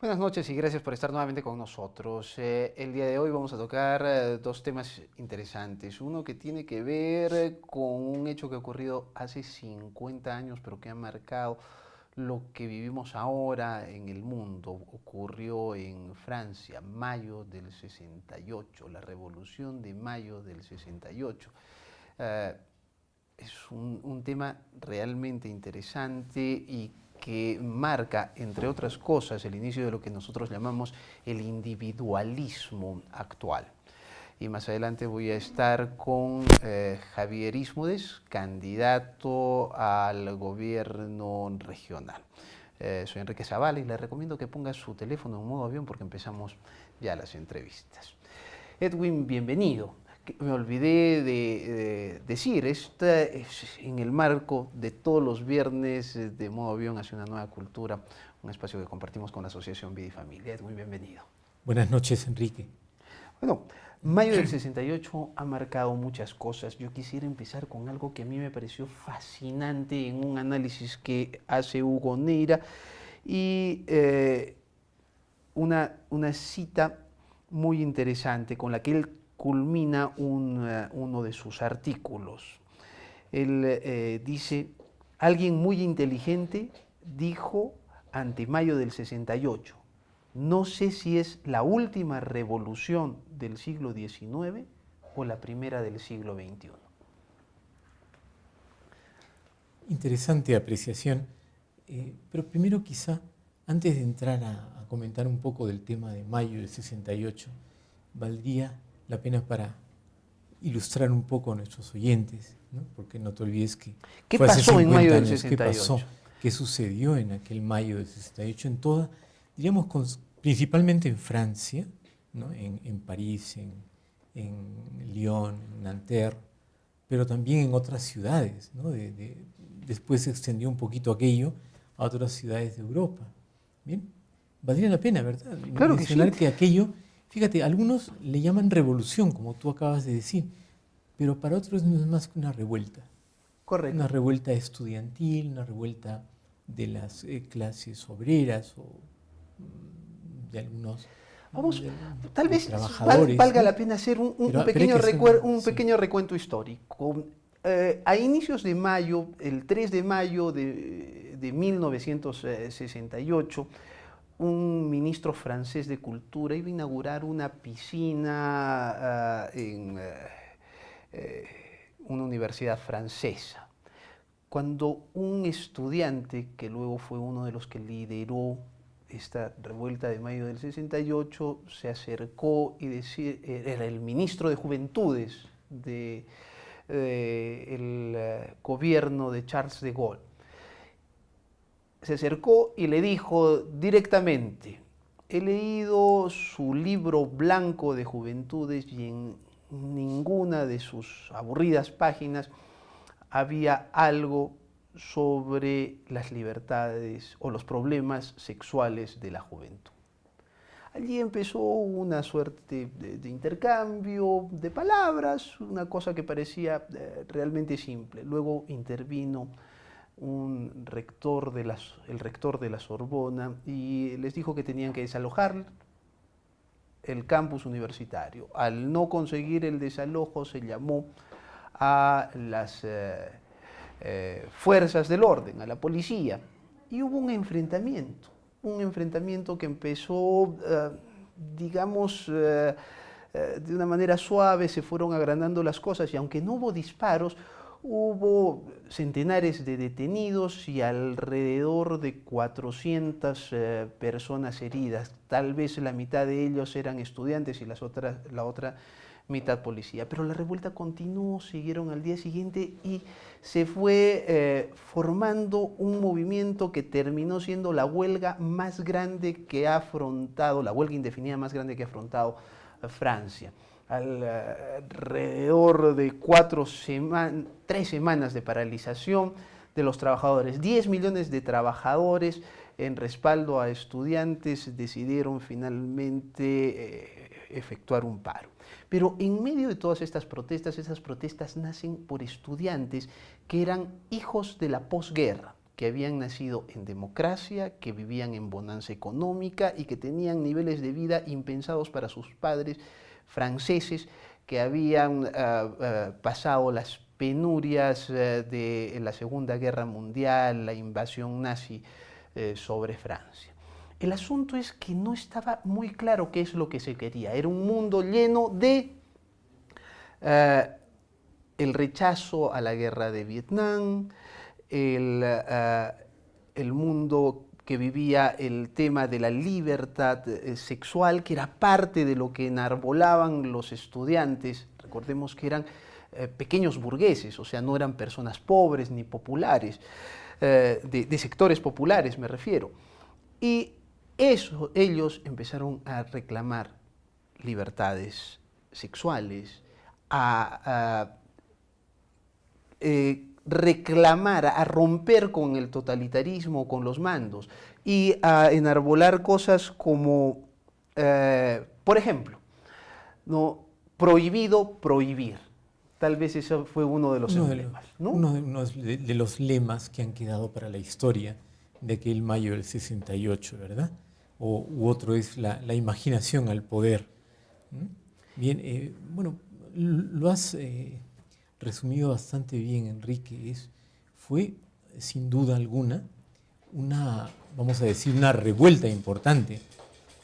Buenas noches y gracias por estar nuevamente con nosotros. El día de hoy vamos a tocar dos temas interesantes. Uno que tiene que ver con un hecho que ha ocurrido hace 50 años, pero que ha marcado lo que vivimos ahora en el mundo. Ocurrió en Francia, mayo del 68, la Revolución de Mayo del 68. Eh, es un tema realmente interesante y que marca, entre otras cosas, el inicio de lo que nosotros llamamos el individualismo actual. Y más adelante voy a estar con Javier Ismudes, candidato al gobierno regional. Soy Enrique Zavala y le recomiendo que ponga su teléfono en modo avión porque empezamos ya las entrevistas. Edwin, bienvenido. Me olvidé de decir, esta es en el marco de todos los viernes de Modo Avión hacia una nueva cultura, un espacio que compartimos con la Asociación Vida y Familia. Edwin, bienvenido. Buenas noches, Enrique. Bueno, mayo del 68 ha marcado muchas cosas. Yo quisiera empezar con algo que a mí me pareció fascinante en un análisis que hace Hugo Neira y una cita muy interesante con la que él culmina uno de sus artículos. Él dice, alguien muy inteligente dijo ante mayo del 68, no sé si es la última revolución del siglo XIX o la primera del siglo XXI. Interesante apreciación, pero primero quizá, antes de entrar a comentar un poco del tema de mayo del 68, valdría la pena para ilustrar un poco a nuestros oyentes, ¿no? Porque no te olvides que ¿Qué fue pasó hace en mayo del 50 años, 68? ¿qué pasó? ¿Qué sucedió en aquel mayo del 68? En toda, diríamos, principalmente en Francia, ¿no? En París, en Lyon, en Nanterre, pero también en otras ciudades, ¿no? Después se extendió un poquito aquello a otras ciudades de Europa. Bien, valdría la pena, ¿verdad? Claro Mencionar que sí. que aquello, fíjate, algunos le llaman revolución, como tú acabas de decir, pero para otros no es más que una revuelta. Correcto. Una revuelta estudiantil, una revuelta de las clases obreras o de algunos Vamos, tal de vez trabajadores, valga ¿no? la pena hacer un Pero hay pequeño, que hacer, sí. pequeño recuento histórico. A inicios de mayo, el 3 de mayo de 1968, un ministro francés de Cultura iba a inaugurar una piscina en una universidad francesa. Cuando un estudiante, que luego fue uno de los que lideró esta revuelta de mayo del 68, se acercó y era el ministro de Juventudes del gobierno de Charles de Gaulle. Se acercó y le dijo directamente, he leído su libro blanco de Juventudes y en ninguna de sus aburridas páginas había algo sobre las libertades o los problemas sexuales de la juventud. Allí empezó una suerte de intercambio de palabras, una cosa que parecía realmente simple. Luego intervino el rector de la Sorbona y les dijo que tenían que desalojar el campus universitario. Al no conseguir el desalojo se llamó a las fuerzas del orden, a la policía, y hubo un enfrentamiento que empezó, digamos, de una manera suave, se fueron agrandando las cosas y aunque no hubo disparos, hubo centenares de detenidos y alrededor de 400 personas heridas. Tal vez la mitad de ellos eran estudiantes y la otra mitad policía. Pero la revuelta continuó, siguieron al día siguiente y se fue formando un movimiento que terminó siendo la huelga más grande que ha afrontado, la huelga indefinida más grande que ha afrontado Francia. Alrededor de 3 semanas de paralización de los trabajadores. 10 millones de trabajadores en respaldo a estudiantes decidieron finalmente efectuar un paro. Pero en medio de todas estas protestas nacen por estudiantes que eran hijos de la posguerra. que habían nacido en democracia, que vivían en bonanza económica y que tenían niveles de vida impensados para sus padres franceses, que habían pasado las penurias de la Segunda Guerra Mundial, la invasión nazi sobre Francia. El asunto es que no estaba muy claro qué es lo que se quería. Era un mundo lleno de el rechazo a la guerra de Vietnam, el mundo que vivía el tema de la libertad sexual, que era parte de lo que enarbolaban los estudiantes. Recordemos que eran pequeños burgueses, o sea, no eran personas pobres ni populares, de sectores populares me refiero. Y eso, ellos empezaron a reclamar libertades sexuales, a reclamar, a romper con el totalitarismo, con los mandos, y a enarbolar cosas como, por ejemplo, ¿no? Prohibido prohibir. Tal vez eso fue uno de los emblemas, ¿no? Uno de los lemas que han quedado para la historia de aquel mayo del 68, ¿verdad? U otro es la imaginación al poder. Bien, bueno, lo has resumido bastante bien, Enrique. Fue, sin duda alguna, vamos a decir, una revuelta importante.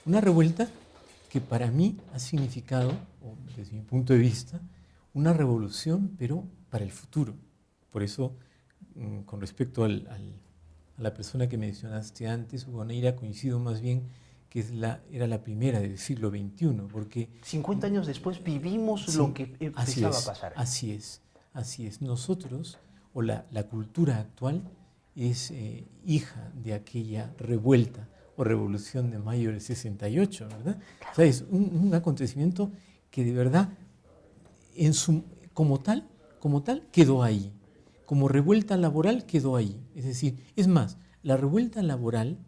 Una revuelta que para mí ha significado, desde mi punto de vista, una revolución, pero para el futuro. Por eso, con respecto a la persona que mencionaste antes, Hugo Neira, coincido más bien que era la primera del siglo XXI, porque 50 años después vivimos sí, lo que empezaba a pasar. Así es. Nosotros, o la cultura actual, es hija de aquella revuelta o revolución de mayo del 68, ¿verdad? Claro. O sea, es un acontecimiento que de verdad, como tal, quedó ahí. Como revuelta laboral quedó ahí. Es decir, es más, la revuelta laboral,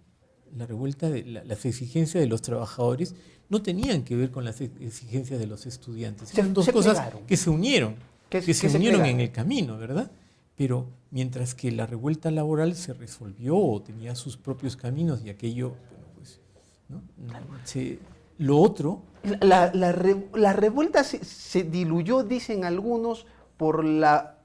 las exigencias de los trabajadores no tenían que ver con las exigencias de los estudiantes. Eran dos cosas que se unieron, que se unieron en el camino, ¿verdad? Pero mientras que la revuelta laboral se resolvió o tenía sus propios caminos y aquello, bueno, pues, ¿no? Lo otro... La revuelta se diluyó, dicen algunos, por la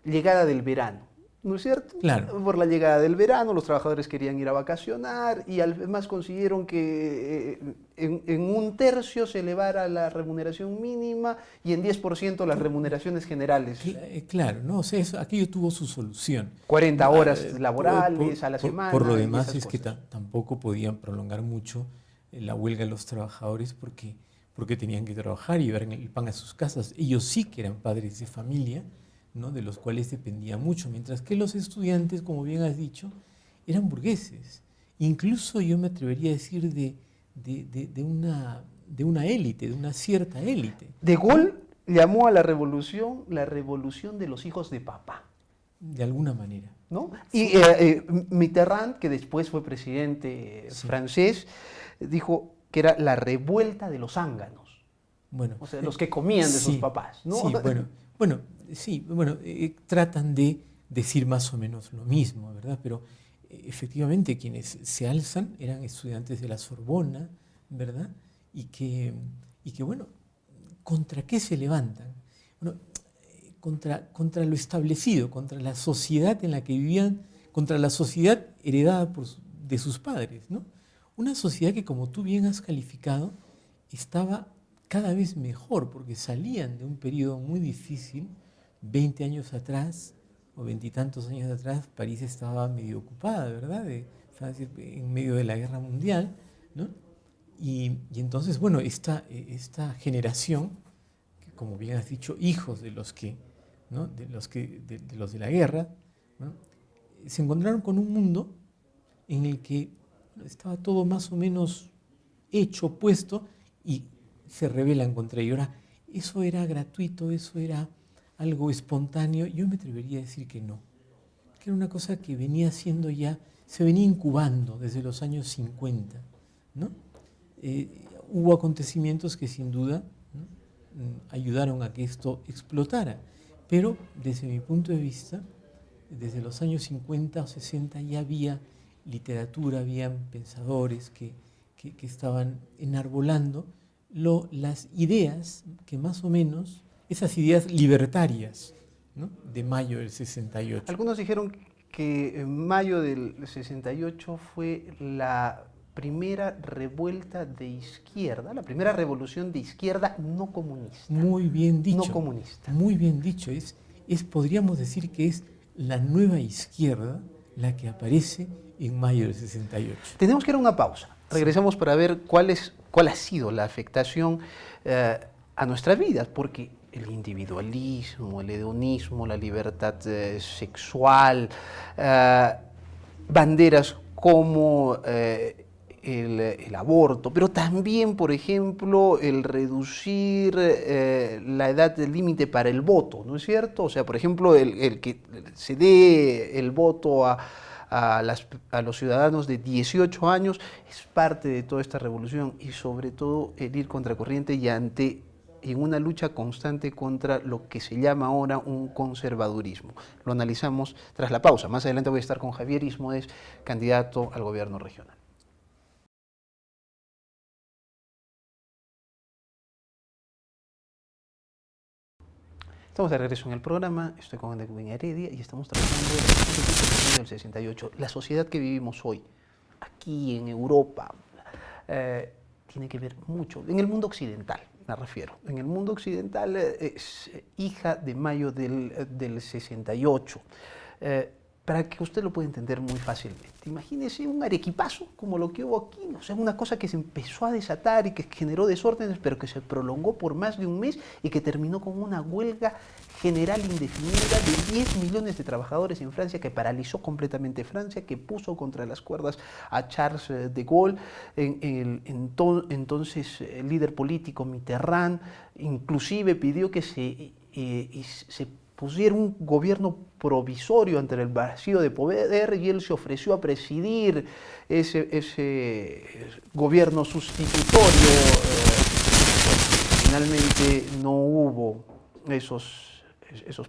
llegada del verano, ¿no es cierto? Claro. Por la llegada del verano, los trabajadores querían ir a vacacionar y además consiguieron que en un tercio se elevara la remuneración mínima y en 10% las remuneraciones generales. Claro, ¿no? O sea, aquello tuvo su solución. 40 horas laborales a la semana. Por lo demás es que tampoco podían prolongar mucho la huelga de los trabajadores porque tenían que trabajar y llevar el pan a sus casas. Ellos sí que eran padres de familia, ¿no? De los cuales dependía mucho, mientras que los estudiantes, como bien has dicho, eran burgueses. Incluso yo me atrevería a decir de una élite, de una cierta élite. De Gaulle llamó a la revolución de los hijos de papá. De alguna manera. ¿No? Y Mitterrand, que después fue presidente francés, dijo que era la revuelta de los zánganos. Bueno, o sea, los que comían de sus papás, ¿no? Sí, bueno, tratan de decir más o menos lo mismo, ¿verdad? Pero efectivamente quienes se alzan eran estudiantes de la Sorbona, ¿verdad? Y que bueno, ¿contra qué se levantan? Bueno, contra lo establecido, contra la sociedad en la que vivían, contra la sociedad heredada de sus padres, ¿no? Una sociedad que, como tú bien has calificado, estaba cada vez mejor, porque salían de un periodo muy difícil. 20 años atrás, o 20 y tantos años atrás, París estaba medio ocupada, ¿verdad? Francia en medio de la Guerra Mundial, ¿no? Y entonces, bueno, esta generación, que, como bien has dicho, hijos de los de la guerra, ¿no? Se encontraron con un mundo en el que estaba todo más o menos hecho, puesto, y se rebelan contra ello. Ahora, ¿eso era gratuito? ¿Eso era algo espontáneo? Yo me atrevería a decir que no. Que era una cosa que venía siendo ya, se venía incubando desde los años 50, ¿no? Hubo acontecimientos que sin duda, ¿no? Ayudaron a que esto explotara. Pero desde mi punto de vista, desde los años 50 o 60 ya había literatura, habían pensadores que estaban enarbolando las ideas que más o menos, esas ideas libertarias, ¿no?, de mayo del 68. Algunos dijeron que en mayo del 68 fue la primera revuelta de izquierda, la primera revolución de izquierda no comunista. Muy bien dicho. No comunista. Muy bien dicho. Podríamos decir que es la nueva izquierda la que aparece en mayo del 68. Tenemos que ir a una pausa. Regresamos para ver cuál ha sido la afectación a nuestras vidas, porque el individualismo, el hedonismo, la libertad sexual, banderas como el aborto, pero también, por ejemplo, el reducir la edad del límite para el voto, ¿no es cierto? O sea, por ejemplo, el que se dé el voto a los ciudadanos de 18 años es parte de toda esta revolución, y sobre todo el ir contracorriente y en una lucha constante contra lo que se llama ahora un conservadurismo. Lo analizamos tras la pausa. Más adelante voy a estar con Javier Ismoes, candidato al gobierno regional. Estamos de regreso en el programa, estoy con Edwin Heredia y estamos tratando del 68. La sociedad que vivimos hoy, aquí en Europa, tiene que ver mucho, en el mundo occidental me refiero, en el mundo occidental es hija de mayo del 68. Para que usted lo pueda entender muy fácilmente. Imagínese un arequipazo como lo que hubo aquí, o sea, una cosa que se empezó a desatar y que generó desórdenes, pero que se prolongó por más de un mes y que terminó con una huelga general indefinida de 10 millones de trabajadores en Francia, que paralizó completamente Francia, que puso contra las cuerdas a Charles de Gaulle, entonces el líder político Mitterrand, inclusive pidió que se pusiera un gobierno provisorio ante el vacío de poder, y él se ofreció a presidir ese gobierno sustitutorio. Finalmente no hubo esos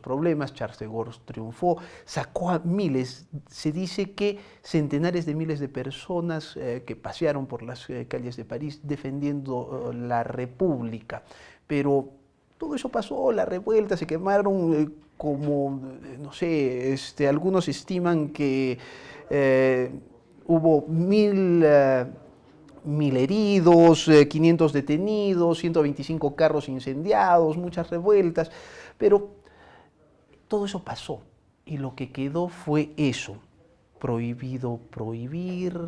problemas, Charles de Gaulle triunfó, sacó a miles, se dice que centenares de miles de personas que pasearon por las calles de París defendiendo la República, pero todo eso pasó, la revuelta, se quemaron como, no sé, algunos estiman que hubo 1000 heridos, 500 detenidos, 125 carros incendiados, muchas revueltas, pero todo eso pasó y lo que quedó fue eso, prohibido prohibir,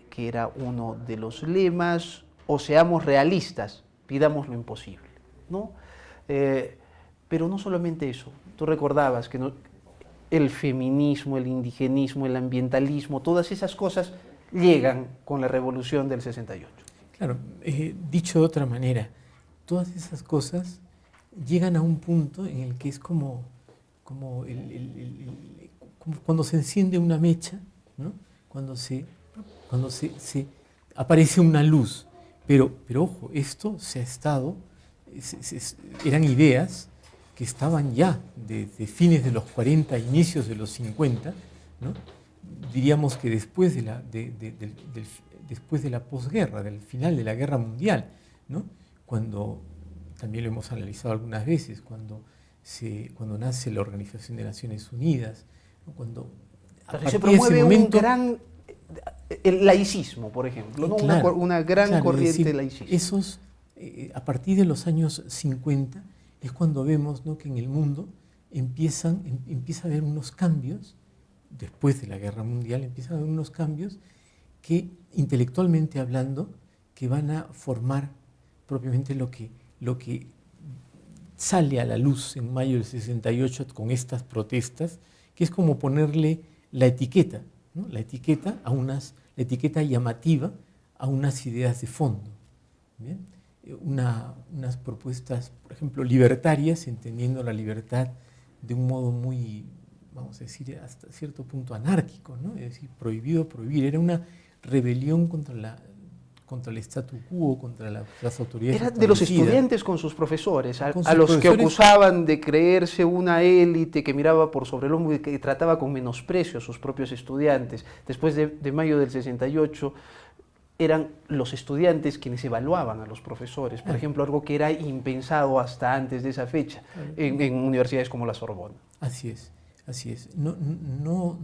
que era uno de los lemas, o seamos realistas, pidamos lo imposible, ¿no? Pero no solamente eso, tú recordabas que el feminismo, el indigenismo, el ambientalismo, todas esas cosas llegan con la revolución del 68. Claro, dicho de otra manera, todas esas cosas llegan a un punto en el que es como cuando se enciende una mecha, ¿no? Cuando aparece una luz. Pero ojo, esto se ha estado, eran ideas que estaban ya desde fines de los 40, inicios de los 50, ¿no? Diríamos que después de la posguerra, del final de la Guerra Mundial, ¿no? Cuando, también lo hemos analizado algunas veces, cuando nace la Organización de Naciones Unidas, ¿no? Cuando se promueve el laicismo, por ejemplo, ¿no? Claro, una gran corriente de laicismo. A partir de los años 50 es cuando vemos, ¿no?, que en el mundo empieza a haber unos cambios, después de la Guerra Mundial empieza a haber unos cambios que, intelectualmente hablando, que van a formar propiamente lo que sale a la luz en mayo del 68 con estas protestas, que es como ponerle la etiqueta, ¿no? La etiqueta llamativa a unas ideas de fondo. ¿Bien? Unas propuestas, por ejemplo, libertarias, entendiendo la libertad de un modo muy, vamos a decir, hasta cierto punto anárquico, ¿no? Es decir, prohibido prohibir. Era una rebelión contra contra el statu quo, contra las autoridades Era de los establecidas. estudiantes con sus profesores, a Con a sus los que profesores. acusaban de creerse una élite que miraba por sobre el hombro y que trataba con menosprecio a sus propios estudiantes. Después de mayo del 68, eran los estudiantes quienes evaluaban a los profesores, por ejemplo, algo que era impensado hasta antes de esa fecha en universidades como la Sorbona. Así es, así es. No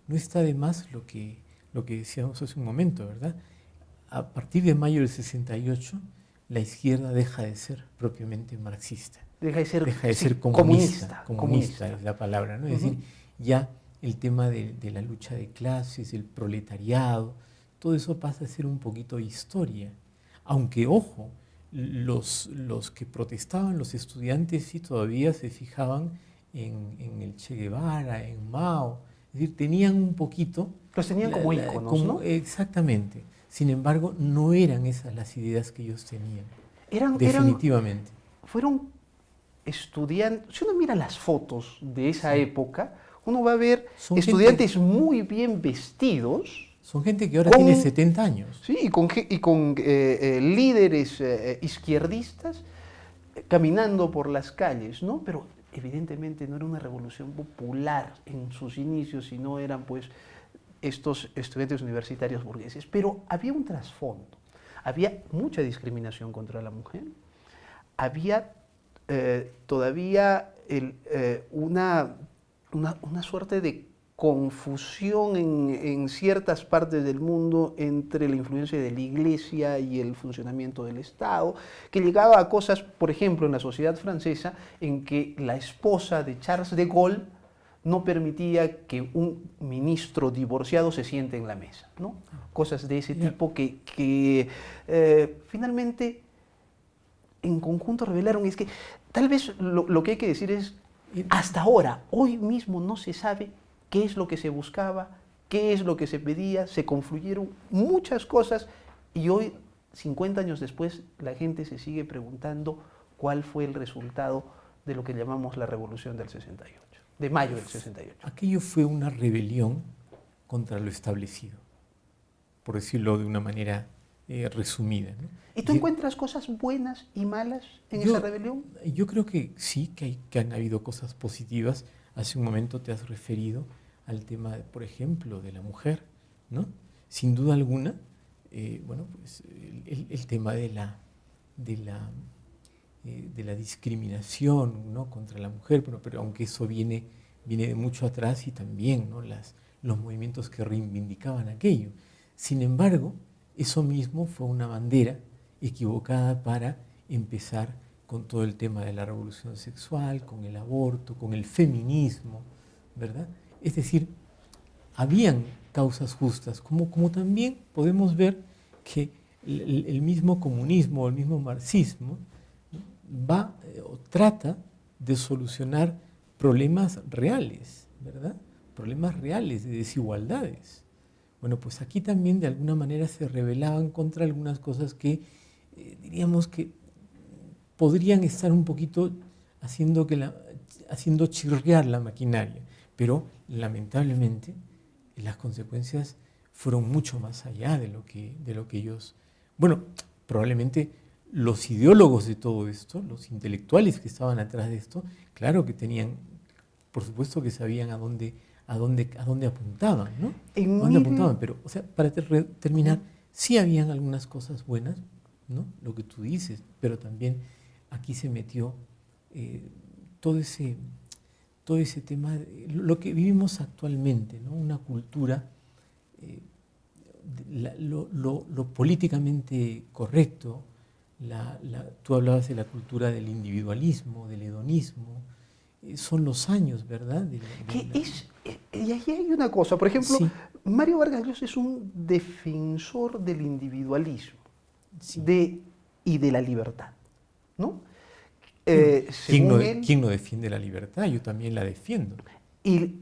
está de más lo que decíamos hace un momento, ¿verdad? A partir de mayo del 68, la izquierda deja de ser propiamente marxista. Deja de ser, sí, Comunista comunista. es la palabra, ¿no? Es decir, ya el tema de la lucha de clases, el proletariado, todo eso pasa a ser un poquito historia. Aunque, ojo, los que protestaban, los estudiantes, sí todavía se fijaban en el Che Guevara, en Mao, es decir, tenían un poquito... Los tenían como íconos, ¿no? Exactamente. Sin embargo, no eran esas las ideas que ellos tenían, Eran, definitivamente. fueron estudiantes, si uno mira las fotos de esa época, uno va a ver Son estudiantes muy bien vestidos, Son gente que ahora con- tiene 70 años. ¿sí? Y con líderes izquierdistas caminando por las calles, ¿no? Pero evidentemente no era una revolución popular en sus inicios, sino eran pues estos estudiantes universitarios burgueses. Pero había un trasfondo, había mucha discriminación contra la mujer, había todavía una suerte de confusión en ciertas partes del mundo entre la influencia de la Iglesia y el funcionamiento del Estado, que llegaba a cosas, por ejemplo, en la sociedad francesa, en que la esposa de Charles de Gaulle no permitía que un ministro divorciado se siente en la mesa, ¿no? Cosas de ese tipo que finalmente en conjunto revelaron, es que tal vez lo que hay que decir es, hasta ahora, hoy mismo no se sabe qué es lo que se buscaba, qué es lo que se pedía, se confluyeron muchas cosas y hoy, 50 años después, la gente se sigue preguntando cuál fue el resultado de lo que llamamos la Revolución del 68, de mayo del 68. Aquello fue una rebelión contra lo establecido, por decirlo de una manera resumida, ¿no? ¿Y tú encuentras cosas buenas y malas en esa rebelión? Yo creo que sí, que han habido cosas positivas. Hace un momento te has referido al tema, por ejemplo, de la mujer, ¿no? Sin duda alguna, bueno, pues el tema de la discriminación, ¿no?, contra la mujer, pero aunque eso viene de mucho atrás y también, ¿no?, los movimientos que reivindicaban aquello. Sin embargo, eso mismo fue una bandera equivocada para empezar con todo el tema de la revolución sexual, con el aborto, con el feminismo, ¿verdad? Es decir, habían causas justas, como también podemos ver que el mismo comunismo, el mismo marxismo, ¿no?, va o trata de solucionar problemas reales, ¿verdad? Problemas reales de desigualdades. Bueno, pues aquí también de alguna manera se rebelaban contra algunas cosas que diríamos que podrían estar un poquito haciendo chirriar la maquinaria, pero lamentablemente las consecuencias fueron mucho más allá de lo que ellos... Bueno, probablemente los ideólogos de todo esto, los intelectuales que estaban atrás de esto, claro que tenían, por supuesto que sabían a dónde apuntaban, ¿no? ¿A dónde apuntaban? Pero, o sea, para terminar, sí habían algunas cosas buenas, ¿no?, lo que tú dices, pero también aquí se metió todo ese tema, lo que vivimos actualmente, ¿no?, una cultura, lo políticamente correcto, tú hablabas de la cultura del individualismo, del hedonismo, son los años, ¿verdad? Y ahí hay una cosa, por ejemplo, sí. Mario Vargas Llosa es un defensor del individualismo, Sí. y de la libertad, ¿no? ¿Quién no defiende la libertad? Yo también la defiendo. Y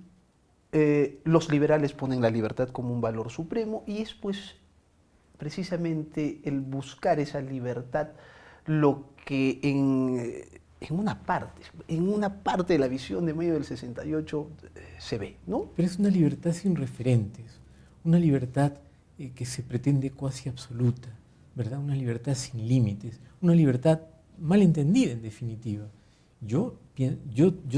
los liberales ponen la libertad como un valor supremo y es pues precisamente el buscar esa libertad lo que en una parte de la visión de mayo del 68 se ve, ¿no? Pero es una libertad sin referentes, una libertad que se pretende cuasi absoluta, ¿verdad? Una libertad sin límites, una libertad mal entendida en definitiva. Yo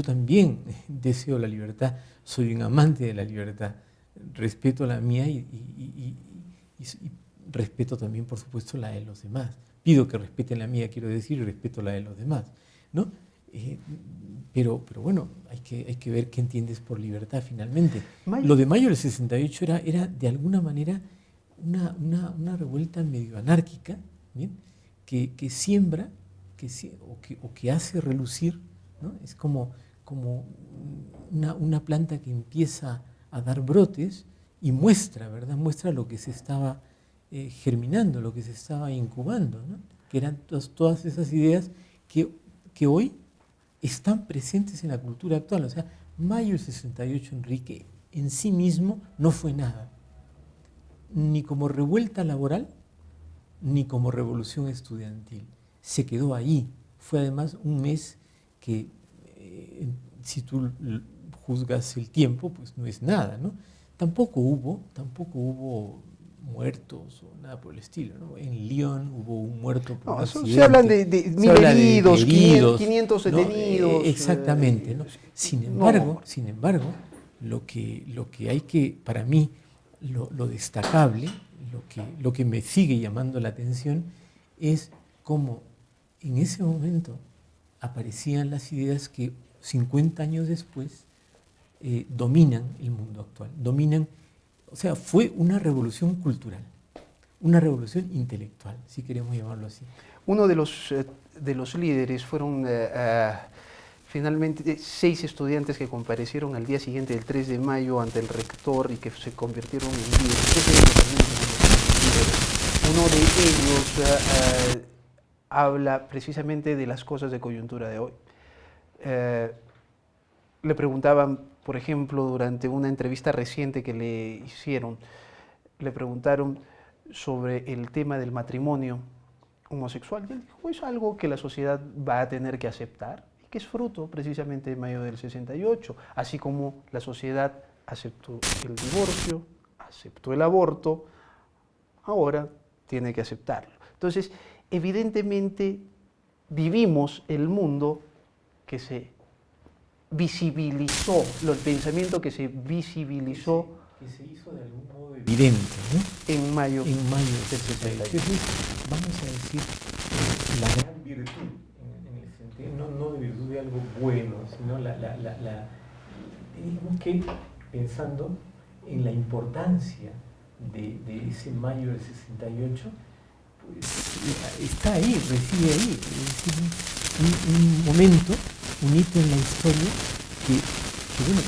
también deseo la libertad, soy un amante de la libertad, respeto la mía y respeto también, por supuesto, la de los demás. Pido que respeten la mía, quiero decir, y respeto la de los demás, ¿no? Pero bueno, hay que ver qué entiendes por libertad finalmente. Lo de mayo del 68 era de alguna manera una revuelta medio anárquica, ¿bien? Que siembra, o que hace relucir, ¿no? Es como una planta que empieza a dar brotes y muestra, ¿verdad? Muestra lo que se estaba germinando, lo que se estaba incubando, ¿no? Que eran todas esas ideas que hoy están presentes en la cultura actual. O sea, mayo del 68, Enrique, en sí mismo no fue nada, ni como revuelta laboral, ni como revolución estudiantil. Se quedó ahí. Fue además un mes que, si tú juzgas el tiempo, pues no es nada, ¿no? Tampoco hubo muertos o nada por el estilo, ¿no? En Lyon hubo un muerto por un accidente. Se hablan de 1000 heridos, 500 ¿no? detenidos. Exactamente, ¿no? Sin embargo, lo que hay que, para mí, lo destacable, lo que me sigue llamando la atención es cómo en ese momento aparecían las ideas que 50 años después dominan el mundo actual, o sea, fue una revolución cultural, una revolución intelectual, si queremos llamarlo así. Uno de los líderes fueron finalmente 6 estudiantes que comparecieron al día siguiente del 3 de mayo ante el rector y que se convirtieron en líderes. Uno de ellos habla precisamente de las cosas de coyuntura de hoy. Le preguntaban, por ejemplo, durante una entrevista reciente que le hicieron, le preguntaron sobre el tema del matrimonio homosexual. Y él dijo, es algo que la sociedad va a tener que aceptar y que es fruto precisamente de mayo del 68, así como la sociedad aceptó el divorcio, aceptó el aborto, ahora tiene que aceptarlo. Entonces, evidentemente, vivimos el mundo que se visibilizó, el pensamiento que se visibilizó, que se hizo de algún modo evidente, ¿no? en mayo del 68. Vamos a decir la gran virtud, en el sentido, no de virtud de algo bueno, sino digamos que pensando en la importancia de ese mayo del 68, pues está ahí, reside ahí, es decir, un momento, un hito en la historia que bueno,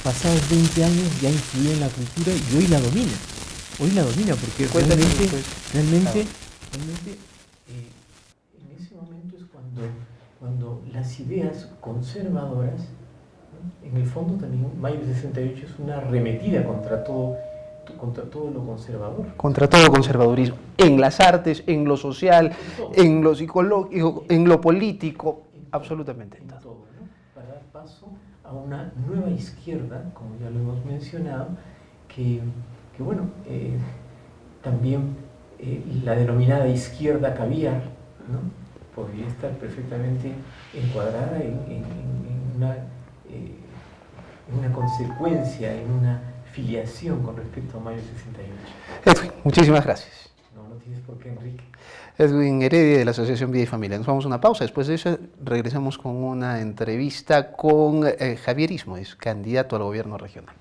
pasados 20 años ya influye en la cultura y hoy la domina, porque realmente en ese momento es cuando las ideas conservadoras, ¿no? En el fondo también mayo del 68 es una arremetida contra todo lo conservador. Contra todo conservadurismo, en las artes, en lo social, en lo psicológico, en lo político, absolutamente en todo, ¿no? Para dar paso a una nueva izquierda, como ya lo hemos mencionado, que bueno, también la denominada izquierda caviar, ¿no? Podría estar perfectamente encuadrada en una consecuencia, en una filiación con respecto a mayo del 68. Edwin, muchísimas gracias. No tienes por qué, Enrique. Edwin Heredia, de la Asociación Vida y Familia. Nos vamos a una pausa, después de eso regresamos con una entrevista con Javier Ismoes, candidato al gobierno regional.